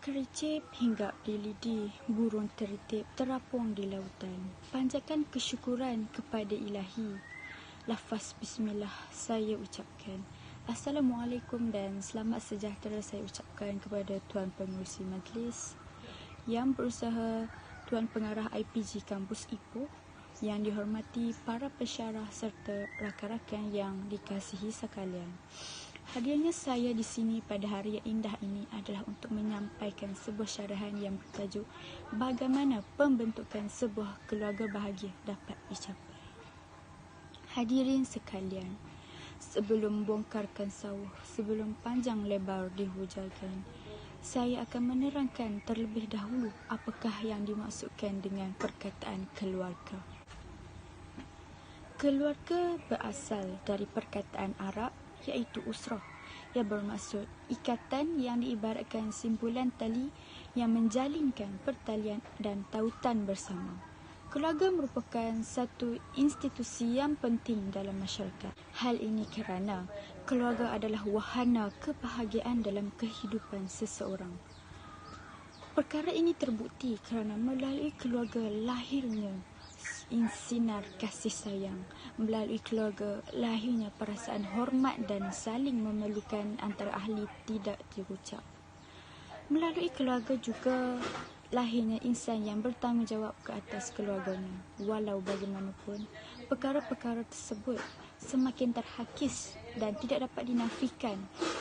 Kericip hinggap di lidi, burung teritip terapung di lautan. Panjatkan kesyukuran kepada Ilahi. Lafaz Bismillah saya ucapkan. Assalamualaikum dan selamat sejahtera saya ucapkan kepada Tuan Pengerusi Majlis, Yang Berusaha, Tuan Pengarah IPG Kampus Ipoh, yang dihormati para pensyarah serta rakan-rakan yang dikasihi sekalian. Hadirnya saya di sini pada hari yang indah ini adalah untuk menyampaikan sebuah syarahan yang bertajuk bagaimana pembentukan sebuah keluarga bahagia dapat dicapai. Hadirin sekalian, sebelum bongkarkan sawah, sebelum panjang lebar dihujalkan, saya akan menerangkan terlebih dahulu apakah yang dimaksudkan dengan perkataan keluarga. Keluarga berasal dari perkataan Arab iaitu usrah, yang bermaksud ikatan yang diibaratkan simpulan tali yang menjalinkan pertalian dan tautan bersama. Keluarga merupakan satu institusi yang penting dalam masyarakat. Hal ini kerana keluarga adalah wahana kebahagiaan dalam kehidupan seseorang. Perkara ini terbukti kerana melalui keluarga lahirnya insinar kasih sayang, melalui keluarga lahirnya perasaan hormat dan saling memerlukan antara ahli tidak diucap. Melalui keluarga juga lahirnya insan yang bertanggungjawab ke atas keluarganya. Walau bagaimanapun, perkara-perkara tersebut semakin terhakis dan tidak dapat dinafikan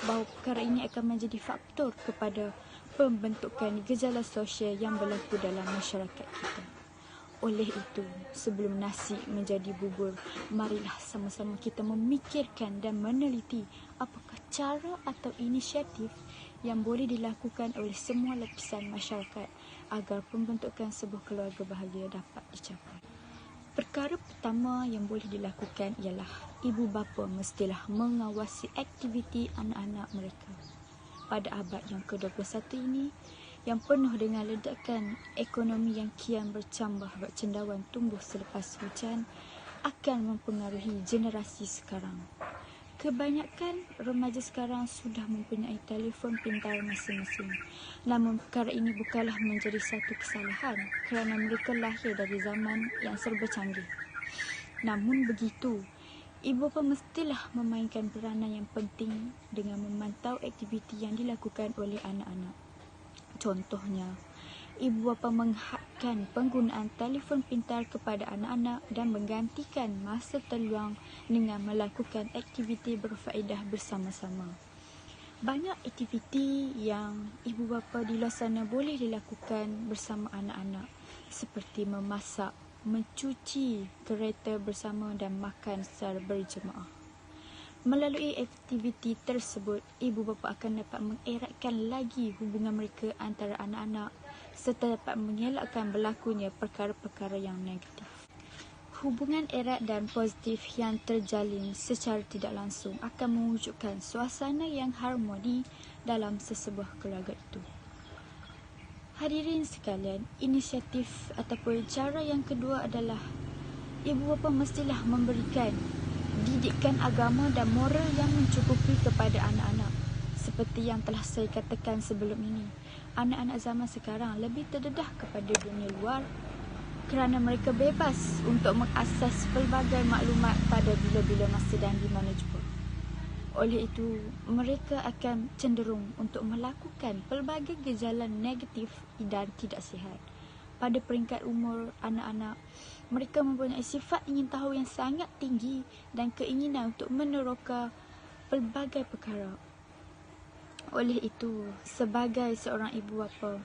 bahawa perkara ini akan menjadi faktor kepada pembentukan gejala sosial yang berlaku dalam masyarakat kita. Oleh itu, sebelum nasi menjadi bubur, marilah sama-sama kita memikirkan dan meneliti apakah cara atau inisiatif yang boleh dilakukan oleh semua lapisan masyarakat agar pembentukan sebuah keluarga bahagia dapat dicapai. Perkara pertama yang boleh dilakukan ialah ibu bapa mestilah mengawasi aktiviti anak-anak mereka. Pada abad yang ke-21 ini, yang penuh dengan ledakan ekonomi yang kian bercambah bercendawan tumbuh selepas hujan, akan mempengaruhi generasi sekarang. Kebanyakan remaja sekarang sudah mempunyai telefon pintar masing-masing. Namun perkara ini bukanlah menjadi satu kesalahan kerana mereka lahir dari zaman yang serba canggih. Namun begitu, ibu bapa mestilah memainkan peranan yang penting dengan memantau aktiviti yang dilakukan oleh anak-anak. Contohnya, ibu bapa menghadkan penggunaan telefon pintar kepada anak-anak dan menggantikan masa terluang dengan melakukan aktiviti berfaedah bersama-sama. Banyak aktiviti yang ibu bapa di luar sana boleh dilakukan bersama anak-anak, seperti memasak, mencuci kereta bersama dan makan secara berjemaah. Melalui aktiviti tersebut, ibu bapa akan dapat mengeratkan lagi hubungan mereka antara anak-anak serta dapat mengelakkan berlakunya perkara-perkara yang negatif. Hubungan erat dan positif yang terjalin secara tidak langsung akan mewujudkan suasana yang harmoni dalam sesebuah keluarga itu. Hadirin sekalian, inisiatif ataupun cara yang kedua adalah ibu bapa mestilah memberikan didikan agama dan moral yang mencukupi kepada anak-anak. Seperti yang telah saya katakan sebelum ini, anak-anak zaman sekarang lebih terdedah kepada dunia luar kerana mereka bebas untuk mengakses pelbagai maklumat pada bila-bila masa dan di mana jua. Oleh itu, mereka akan cenderung untuk melakukan pelbagai gejala negatif dan tidak sihat. Pada peringkat umur anak-anak, mereka mempunyai sifat ingin tahu yang sangat tinggi dan keinginan untuk meneroka pelbagai perkara. Oleh itu, sebagai seorang ibu bapa,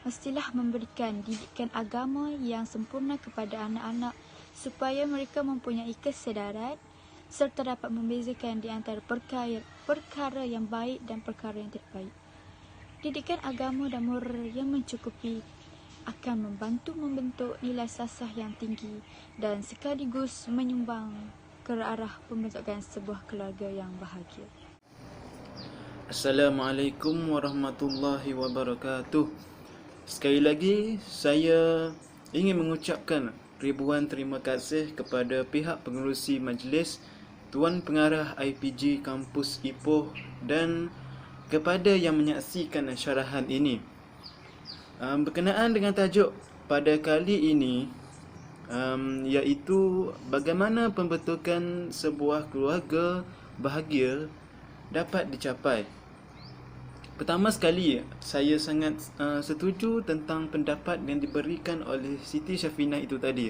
mestilah memberikan didikan agama yang sempurna kepada anak-anak supaya mereka mempunyai kesedaran serta dapat membezakan di antara perkara yang baik dan perkara yang tidak baik. Didikan agama dan moral yang mencukupi akan membantu membentuk nilai sasah yang tinggi dan sekaligus menyumbang ke arah pembentukan sebuah keluarga yang bahagia. Assalamualaikum warahmatullahi wabarakatuh. Sekali lagi saya ingin mengucapkan ribuan terima kasih kepada pihak pengerusi majlis, Tuan Pengarah IPG Kampus Ipoh dan kepada yang menyaksikan syarahan ini. Berkenaan dengan tajuk pada kali ini, iaitu bagaimana pembentukan sebuah keluarga bahagia dapat dicapai. Pertama sekali, saya sangat setuju tentang pendapat yang diberikan oleh Siti Syafinah itu tadi.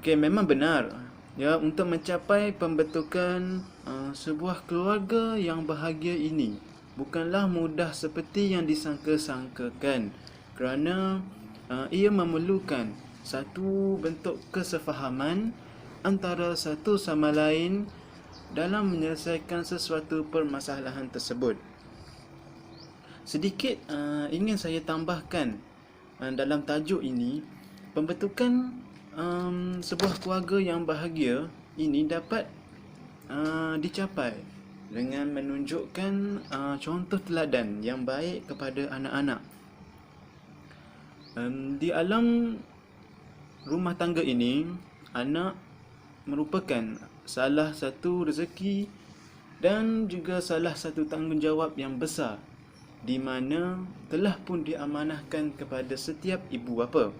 Okey, memang benar. Ya, untuk mencapai pembentukan sebuah keluarga yang bahagia ini bukanlah mudah seperti yang disangka-sangkakan, kerana ia memerlukan satu bentuk kesefahaman antara satu sama lain dalam menyelesaikan sesuatu permasalahan tersebut. Sedikit ingin saya tambahkan dalam tajuk ini, pembentukan sebuah keluarga yang bahagia ini dapat dicapai dengan menunjukkan contoh teladan yang baik kepada anak-anak. Di alam rumah tangga ini, anak merupakan salah satu rezeki dan juga salah satu tanggungjawab yang besar, di mana telah pun diamanahkan kepada setiap ibu bapa.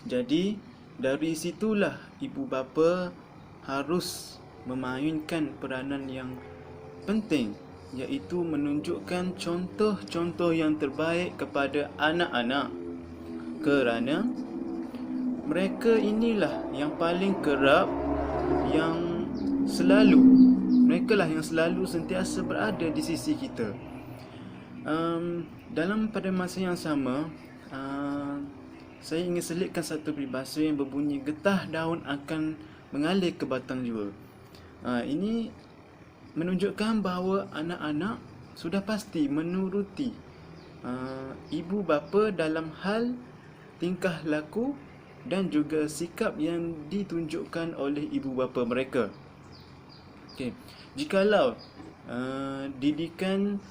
Jadi, dari situlah ibu bapa harus memainkan peranan yang penting, iaitu menunjukkan contoh-contoh yang terbaik kepada anak-anak, kerana mereka inilah yang paling kerap, yang mereka lah yang selalu sentiasa berada di sisi kita. Pada masa yang sama, saya ingin selitkan satu peribahasa yang berbunyi, getah daun akan mengalir ke batang jua. Ini menunjukkan bahawa anak-anak sudah pasti menuruti ibu bapa dalam hal tingkah laku dan juga sikap yang ditunjukkan oleh ibu bapa mereka. Okay. Jikalau didikan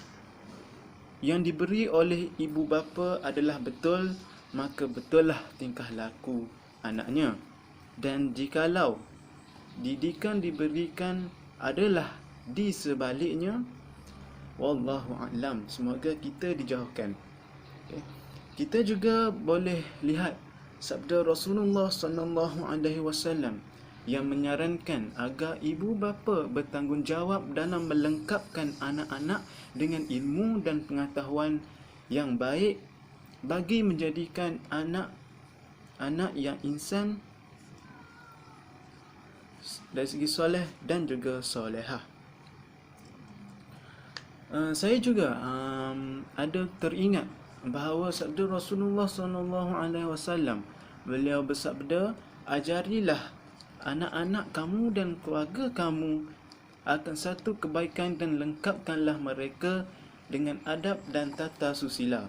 yang diberi oleh ibu bapa adalah betul, maka betullah tingkah laku anaknya. Dan jikalau didikan diberikan adalah di sebaliknya, wallahu a'lam, semoga kita dijauhkan. Okay. Kita juga boleh lihat sabda Rasulullah sallallahu alaihi wasallam yang menyarankan agar ibu bapa bertanggungjawab dalam melengkapkan anak-anak dengan ilmu dan pengetahuan yang baik bagi menjadikan anak yang insan dari segi soleh dan juga solehah. Saya juga ada teringat bahawa sabda Rasulullah SAW, beliau bersabda, ajarilah anak-anak kamu dan keluarga kamu akan satu kebaikan dan lengkapkanlah mereka dengan adab dan tata susila.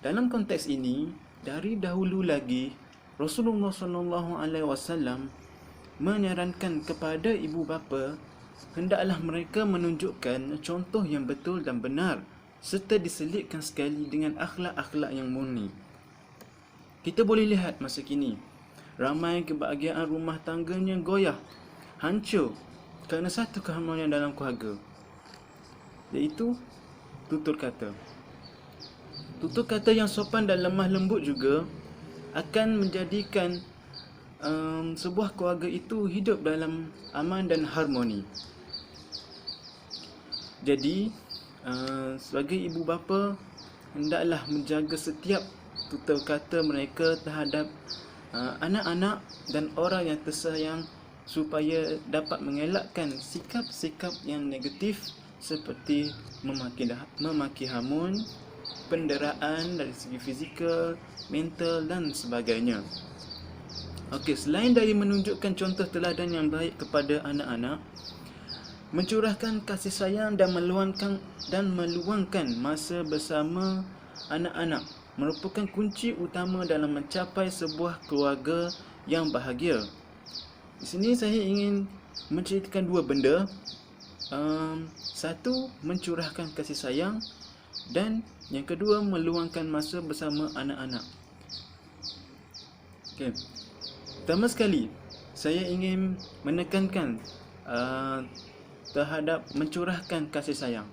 Dalam konteks ini, dari dahulu lagi Rasulullah SAW menyarankan kepada ibu bapa hendaklah mereka menunjukkan contoh yang betul dan benar serta diselitkan sekali dengan akhlak-akhlak yang murni. Kita boleh lihat masa kini, ramai kebahagiaan rumah tangganya goyah, hancur kerana satu keharmonian dalam keluarga, iaitu tutur kata. Tutur kata yang sopan dan lemah lembut juga akan menjadikan sebuah keluarga itu hidup dalam aman dan harmoni. Jadi, sebagai ibu bapa, hendaklah menjaga setiap tutur kata mereka terhadap anak-anak dan orang yang tersayang supaya dapat mengelakkan sikap-sikap yang negatif seperti memaki hamun, penderaan dari segi fizikal, mental dan sebagainya. Okey, selain dari menunjukkan contoh teladan yang baik kepada anak-anak, mencurahkan kasih sayang dan meluangkan masa bersama anak-anak merupakan kunci utama dalam mencapai sebuah keluarga yang bahagia. Di sini saya ingin menceritakan dua benda. Satu, mencurahkan kasih sayang, dan yang kedua, meluangkan masa bersama anak-anak. Okey. Pertama sekali, saya ingin menekankan terhadap mencurahkan kasih sayang.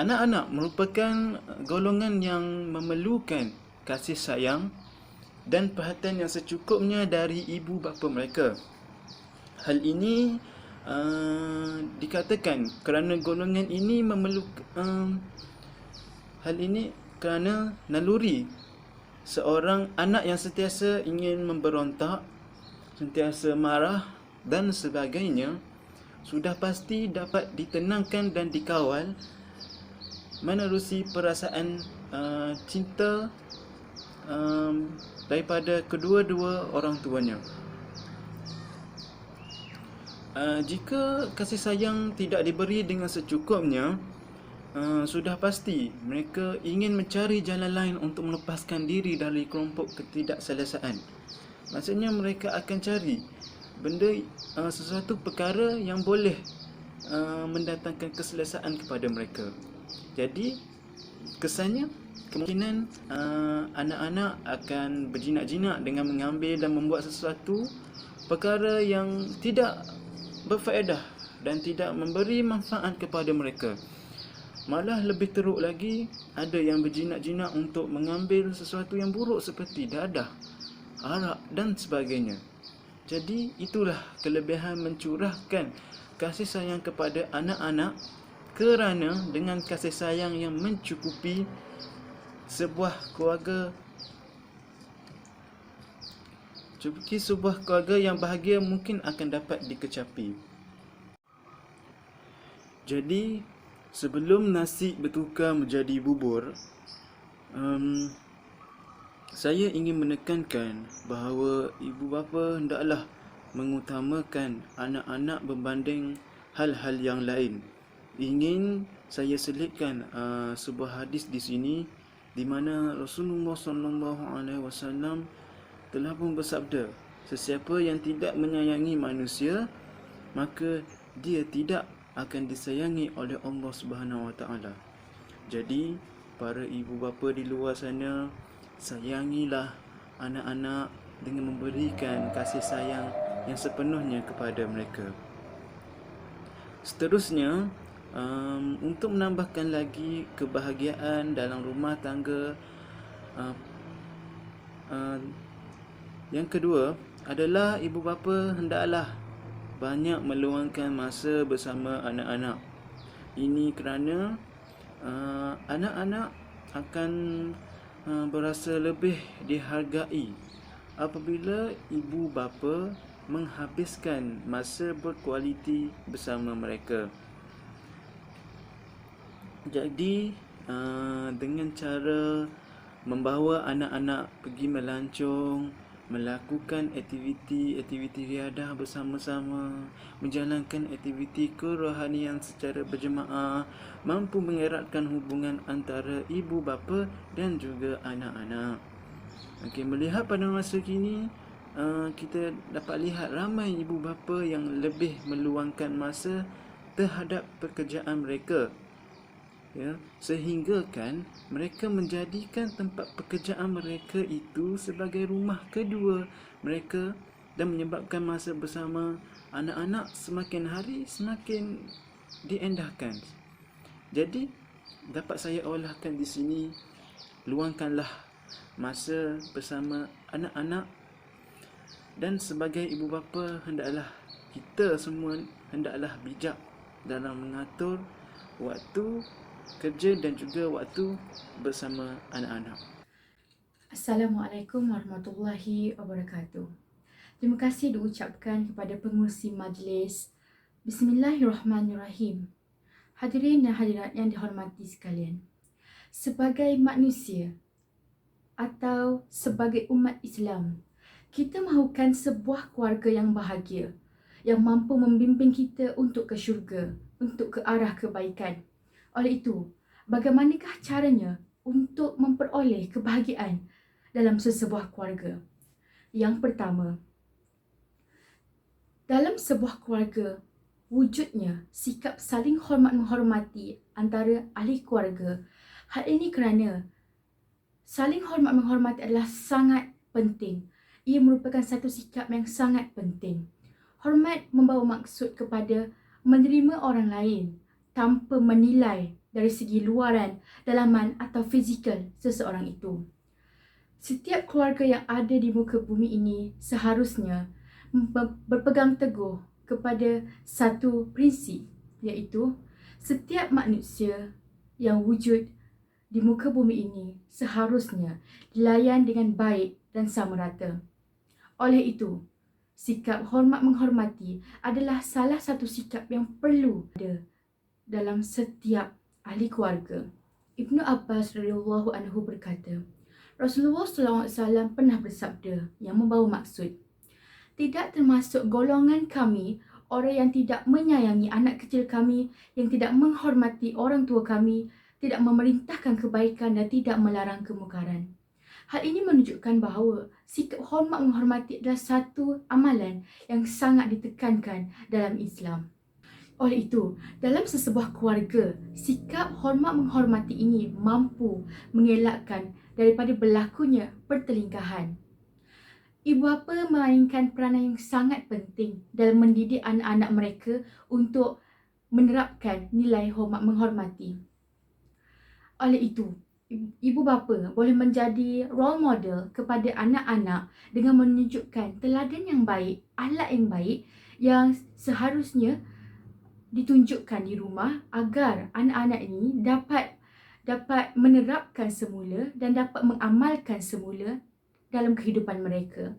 anak-anak merupakan golongan yang memerlukan kasih sayang dan perhatian yang secukupnya dari ibu bapa mereka. Hal ini dikatakan kerana golongan ini memerlukan hal ini kerana naluri seorang anak yang sentiasa ingin memberontak, sentiasa marah dan sebagainya sudah pasti dapat ditenangkan dan dikawal menerusi perasaan cinta daripada kedua-dua orang tuanya. Jika kasih sayang tidak diberi dengan secukupnya, sudah pasti mereka ingin mencari jalan lain untuk melepaskan diri dari kelompok ketidakselesaan. Maksudnya mereka akan cari benda sesuatu perkara yang boleh mendatangkan keselesaan kepada mereka. Jadi kesannya kemungkinan anak-anak akan berjinak-jinak dengan mengambil dan membuat sesuatu perkara yang tidak berfaedah dan tidak memberi manfaat kepada mereka. Malah lebih teruk lagi, ada yang berjinak-jinak untuk mengambil sesuatu yang buruk seperti dadah, arak dan sebagainya. Jadi itulah kelebihan mencurahkan kasih sayang kepada anak-anak, kerana dengan kasih sayang yang mencukupi, sebuah keluarga yang bahagia mungkin akan dapat dikecapi. Jadi sebelum nasi bertukar menjadi bubur, saya ingin menekankan bahawa ibu bapa hendaklah mengutamakan anak-anak berbanding hal-hal yang lain. Ingin saya selitkan sebuah hadis di sini di mana Rasulullah SAW telah pun bersabda, sesiapa yang tidak menyayangi manusia, maka dia tidak akan disayangi oleh Allah Subhanahu Wa Taala. Jadi para ibu bapa di luar sana, sayangilah anak-anak dengan memberikan kasih sayang yang sepenuhnya kepada mereka. Seterusnya, untuk menambahkan lagi kebahagiaan dalam rumah tangga, yang kedua adalah ibu bapa hendaklah banyak meluangkan masa bersama anak-anak. Ini kerana anak-anak akan berasa lebih dihargai apabila ibu bapa menghabiskan masa berkualiti bersama mereka. Jadi dengan cara membawa anak-anak pergi melancong, melakukan aktiviti riadah bersama-sama, menjalankan aktiviti kerohanian secara berjemaah, mampu mengeratkan hubungan antara ibu bapa dan juga anak-anak. Okey, melihat pada masa kini, kita dapat lihat ramai ibu bapa yang lebih meluangkan masa terhadap pekerjaan mereka, ya, sehingga kan mereka menjadikan tempat pekerjaan mereka itu sebagai rumah kedua mereka dan menyebabkan masa bersama anak-anak semakin hari semakin diendahkan. Jadi dapat saya olahkan di sini, luangkanlah masa bersama anak-anak, dan sebagai ibu bapa kita semua hendaklah bijak dalam mengatur waktu kerja dan juga waktu bersama anak-anak. Assalamualaikum warahmatullahi wabarakatuh. Terima kasih diucapkan kepada pengurusi majlis. Bismillahirrahmanirrahim. Hadirin dan hadirat yang dihormati sekalian. Sebagai manusia atau sebagai umat Islam, kita mahukan sebuah keluarga yang bahagia, yang mampu membimbing kita untuk ke syurga, untuk ke arah kebaikan. Oleh itu, bagaimanakah caranya untuk memperoleh kebahagiaan dalam sesebuah keluarga? Yang pertama, dalam sebuah keluarga, wujudnya sikap saling hormat-menghormati antara ahli keluarga. Hal ini kerana saling hormat-menghormati adalah sangat penting. Ia merupakan satu sikap yang sangat penting. Hormat membawa maksud kepada menerima orang lain tanpa menilai dari segi luaran, dalaman atau fizikal seseorang itu. Setiap keluarga yang ada di muka bumi ini seharusnya berpegang teguh kepada satu prinsip, iaitu setiap manusia yang wujud di muka bumi ini seharusnya dilayan dengan baik dan sama rata. Oleh itu, sikap hormat menghormati adalah salah satu sikap yang perlu ada dalam setiap ahli keluarga. Ibnu Abbas radhiyallahu anhu berkata, Rasulullah SAW pernah bersabda yang membawa maksud, tidak termasuk golongan kami orang yang tidak menyayangi anak kecil kami, yang tidak menghormati orang tua kami, tidak memerintahkan kebaikan dan tidak melarang kemungkaran. Hal ini menunjukkan bahawa sikap hormat menghormati adalah satu amalan yang sangat ditekankan dalam Islam. Oleh itu, dalam sesebuah keluarga, sikap hormat menghormati ini mampu mengelakkan daripada berlakunya pertelingkahan. Ibu bapa memainkan peranan yang sangat penting dalam mendidik anak-anak mereka untuk menerapkan nilai hormat menghormati. Oleh itu, ibu bapa boleh menjadi role model kepada anak-anak dengan menunjukkan teladan yang baik, akhlak yang baik yang seharusnya ditunjukkan di rumah agar anak-anak ini dapat menerapkan semula dan dapat mengamalkan semula dalam kehidupan mereka.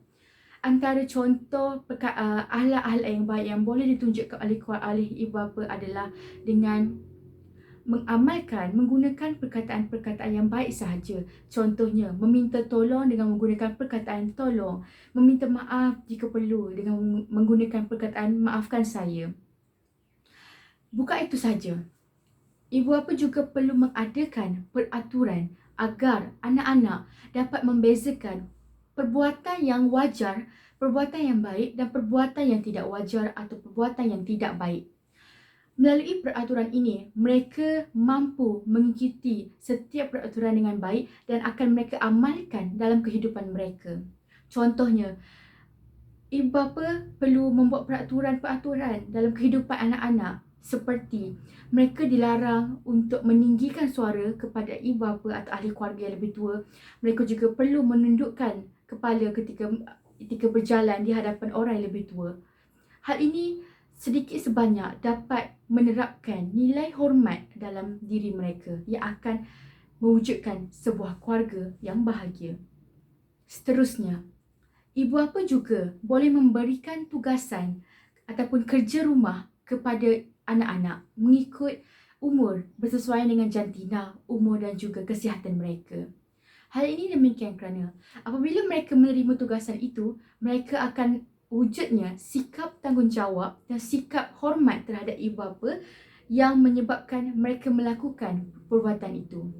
Antara contoh akhlak-akhlak yang baik yang boleh ditunjukkan oleh ibu bapa adalah dengan menggunakan perkataan-perkataan yang baik sahaja. Contohnya, meminta tolong dengan menggunakan perkataan tolong, meminta maaf jika perlu dengan menggunakan perkataan maafkan saya. Bukan itu saja. Ibu bapa juga perlu mengadakan peraturan agar anak-anak dapat membezakan perbuatan yang wajar, perbuatan yang baik dan perbuatan yang tidak wajar atau perbuatan yang tidak baik. Melalui peraturan ini, mereka mampu mengikuti setiap peraturan dengan baik dan akan mereka amalkan dalam kehidupan mereka. Contohnya, ibu bapa perlu membuat peraturan-peraturan dalam kehidupan anak-anak seperti mereka dilarang untuk meninggikan suara kepada ibu bapa atau ahli keluarga yang lebih tua. Mereka juga perlu menundukkan kepala ketika berjalan di hadapan orang yang lebih tua. Hal ini sedikit sebanyak dapat menerapkan nilai hormat dalam diri mereka yang akan mewujudkan sebuah keluarga yang bahagia. Seterusnya, ibu bapa juga boleh memberikan tugasan ataupun kerja rumah kepada anak-anak mengikut umur bersesuaian dengan jantina, umur dan juga kesihatan mereka. Hal ini demikian kerana apabila mereka menerima tugasan itu, mereka akan wujudnya sikap tanggungjawab dan sikap hormat terhadap ibu bapa yang menyebabkan mereka melakukan perbuatan itu.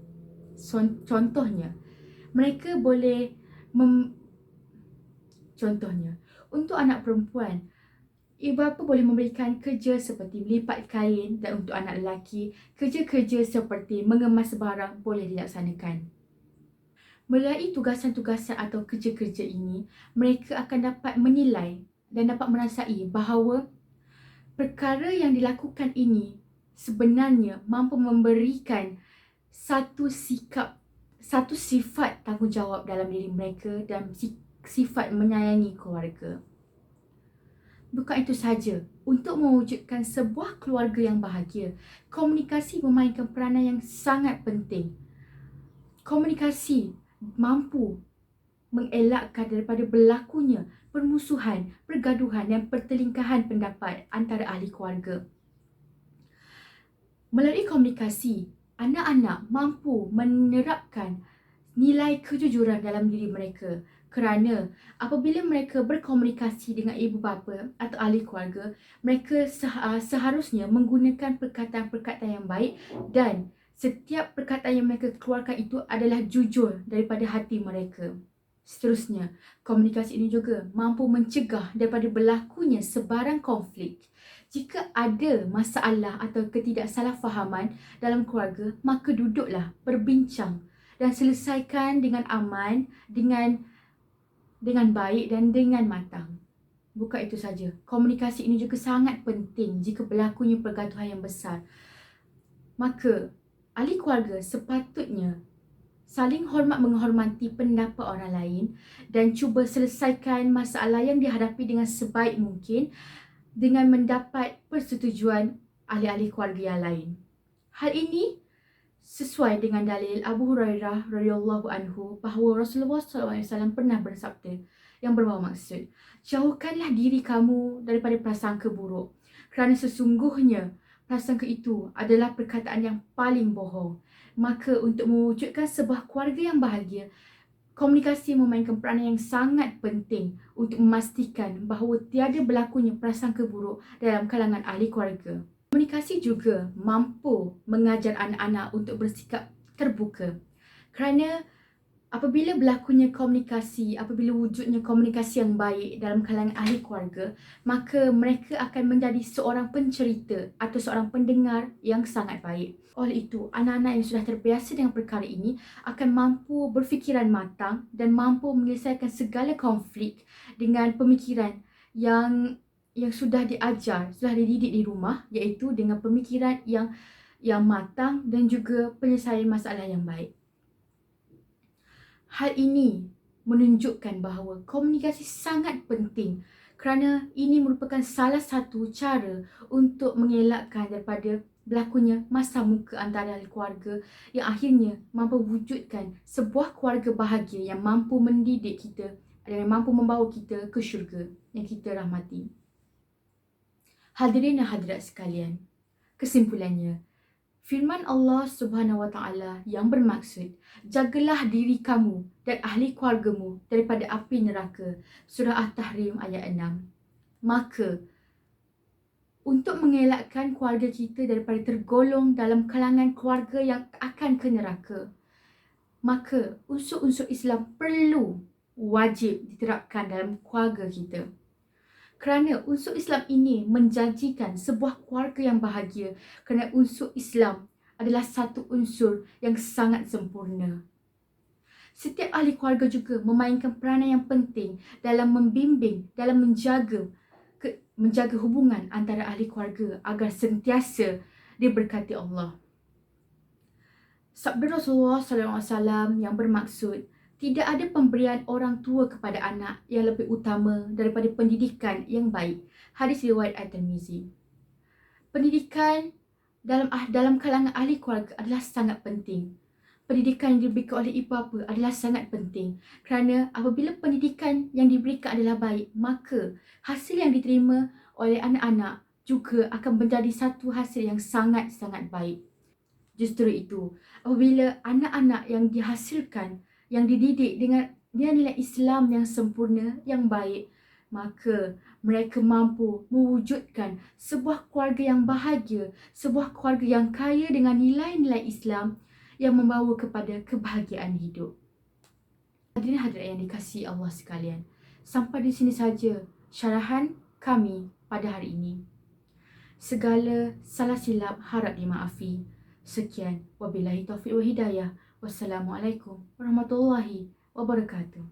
Contohnya, mereka boleh contohnya, untuk anak perempuan, ibu bapa boleh memberikan kerja seperti melipat kain, dan untuk anak lelaki, kerja-kerja seperti mengemas barang boleh dilaksanakan. Melalui tugasan-tugasan atau kerja-kerja ini, mereka akan dapat menilai dan dapat merasai bahawa perkara yang dilakukan ini sebenarnya mampu memberikan satu sifat tanggungjawab dalam diri mereka dan sifat menyayangi keluarga. Bukan itu sahaja, untuk mewujudkan sebuah keluarga yang bahagia, komunikasi memainkan peranan yang sangat penting. Komunikasi mampu mengelakkan daripada berlakunya permusuhan, pergaduhan dan pertelingkahan pendapat antara ahli keluarga. Melalui komunikasi, anak-anak mampu menerapkan nilai kejujuran dalam diri mereka kerana apabila mereka berkomunikasi dengan ibu bapa atau ahli keluarga, mereka seharusnya menggunakan perkataan-perkataan yang baik dan setiap perkataan yang mereka keluarkan itu adalah jujur daripada hati mereka. Seterusnya, komunikasi ini juga mampu mencegah daripada berlakunya sebarang konflik. Jika ada masalah atau ketidaksalahfahaman dalam keluarga, maka duduklah berbincang dan selesaikan dengan aman, dengan baik dan dengan matang. Bukan itu saja, komunikasi ini juga sangat penting jika berlakunya pergaduhan yang besar. Maka ahli keluarga sepatutnya saling hormat menghormati pendapat orang lain dan cuba selesaikan masalah yang dihadapi dengan sebaik mungkin dengan mendapat persetujuan ahli-ahli keluarga yang lain. Hal ini sesuai dengan dalil Abu Hurairah radhiyallahu anhu bahawa Rasulullah SAW pernah bersabda yang berbawa maksud, jauhkanlah diri kamu daripada prasangka buruk, kerana sesungguhnya prasangka itu adalah perkataan yang paling bohong. Maka untuk mewujudkan sebuah keluarga yang bahagia, komunikasi memainkan peranan yang sangat penting untuk memastikan bahawa tiada berlakunya prasangka buruk dalam kalangan ahli keluarga. Komunikasi juga mampu mengajar anak-anak untuk bersikap terbuka. Kerana apabila berlakunya komunikasi, apabila wujudnya komunikasi yang baik dalam kalangan ahli keluarga, maka mereka akan menjadi seorang pencerita atau seorang pendengar yang sangat baik. Oleh itu, anak-anak yang sudah terbiasa dengan perkara ini akan mampu berfikiran matang dan mampu menyelesaikan segala konflik dengan pemikiran yang sudah diajar, sudah dididik di rumah, iaitu dengan pemikiran yang matang dan juga penyelesaian masalah yang baik. Hal ini menunjukkan bahawa komunikasi sangat penting kerana ini merupakan salah satu cara untuk mengelakkan daripada berlakunya masa muka antara ahli keluarga yang akhirnya mampu wujudkan sebuah keluarga bahagia yang mampu mendidik kita dan mampu membawa kita ke syurga yang kita rahmati. Hadirin dan hadirat sekalian, kesimpulannya, firman Allah Subhanahu Wa Taala yang bermaksud, jagalah diri kamu dan ahli keluargamu daripada api neraka. Surah At-Tahrim ayat 6. Maka, untuk mengelakkan keluarga kita daripada tergolong dalam kalangan keluarga yang akan ke neraka, maka unsur-unsur Islam perlu wajib diterapkan dalam keluarga kita. Kerana unsur Islam ini menjanjikan sebuah keluarga yang bahagia, kerana unsur Islam adalah satu unsur yang sangat sempurna. Setiap ahli keluarga juga memainkan peranan yang penting dalam membimbing, dalam menjaga hubungan antara ahli keluarga agar sentiasa diberkati Allah. Sabda Rasulullah SAW yang bermaksud, tidak ada pemberian orang tua kepada anak yang lebih utama daripada pendidikan yang baik. Hadis riwayat At-Tirmizi. Pendidikan dalam kalangan ahli keluarga adalah sangat penting. Pendidikan yang diberikan oleh ibu bapa adalah sangat penting. Kerana apabila pendidikan yang diberikan adalah baik, maka hasil yang diterima oleh anak-anak juga akan menjadi satu hasil yang sangat-sangat baik. Justru itu, apabila anak-anak yang dihasilkan, yang dididik dengan nilai Islam yang sempurna, yang baik, maka mereka mampu mewujudkan sebuah keluarga yang bahagia, sebuah keluarga yang kaya dengan nilai-nilai Islam yang membawa kepada kebahagiaan hidup. Hadirin hadirat yang dikasihi Allah sekalian, sampai di sini saja syarahan kami pada hari ini. Segala salah silap harap dimaafi. Sekian, wabillahi taufiq wa hidayah. Wassalamualaikum warahmatullahi wabarakatuh.